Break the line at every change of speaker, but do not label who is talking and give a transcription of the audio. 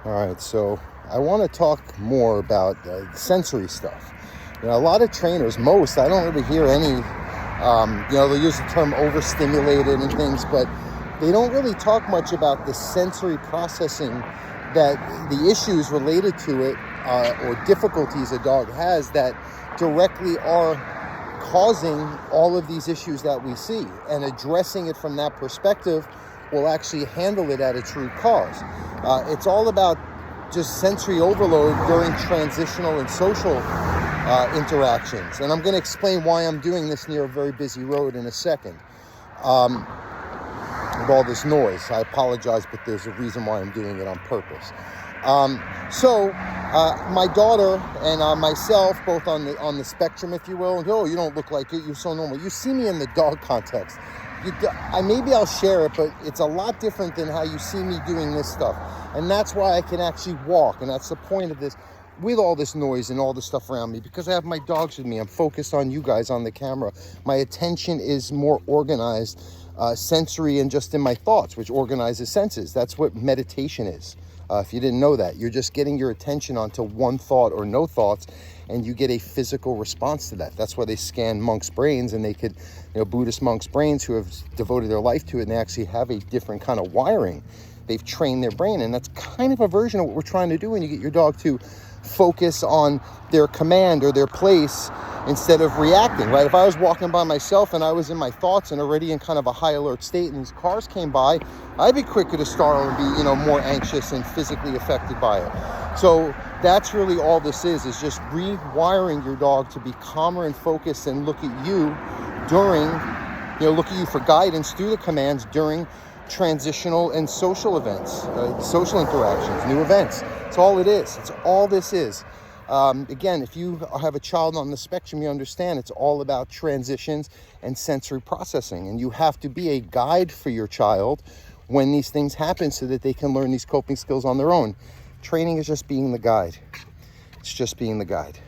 All right, so I want to talk more about sensory stuff. A lot of trainers, I don't really hear any, they'll use the term overstimulated and things, but they don't really talk much about the sensory processing, that the issues related to it or difficulties a dog has that directly are causing all of these issues that we see, and addressing it from that perspective will actually handle it at its root cause. It's all about just sensory overload during transitional and social interactions. And I'm going to explain why I'm doing this near a very busy road in a second. With all this noise, I apologize, but there's a reason why I'm doing it on purpose. My daughter and myself, both on the spectrum, if you will. Oh, you don't look like it. You're so normal. You see me in the dog context. Maybe I'll share it, but it's a lot different than how you see me doing this stuff. And that's why I can actually walk. And that's the point of this, with all this noise and all this stuff around me, because I have my dogs with me. I'm focused on you guys on the camera. My attention is more organized, sensory, and just in my thoughts, which organizes senses. That's what meditation is. If you didn't know that, you're just getting your attention onto one thought or no thoughts, and you get a physical response to that. That's why they scan monks' brains, and they could, Buddhist monks' brains who have devoted their life to it, and they actually have a different kind of wiring. They've trained their brain, and that's kind of a version of what we're trying to do when you get your dog to focus on their command or their place instead of reacting, right? If I was walking by myself and I was in my thoughts and already in kind of a high alert state, and these cars came by, I'd be quicker to startle and be, more anxious and physically affected by it. So that's really all this is just rewiring your dog to be calmer and focused and look at you during, look at you for guidance through the commands during transitional and social events, social interactions, new events. It's all it is. It's all this is. Again, if you have a child on the spectrum, you understand it's all about transitions and sensory processing. And you have to be a guide for your child when these things happen so that they can learn these coping skills on their own. Training is just being the guide. It's just being the guide.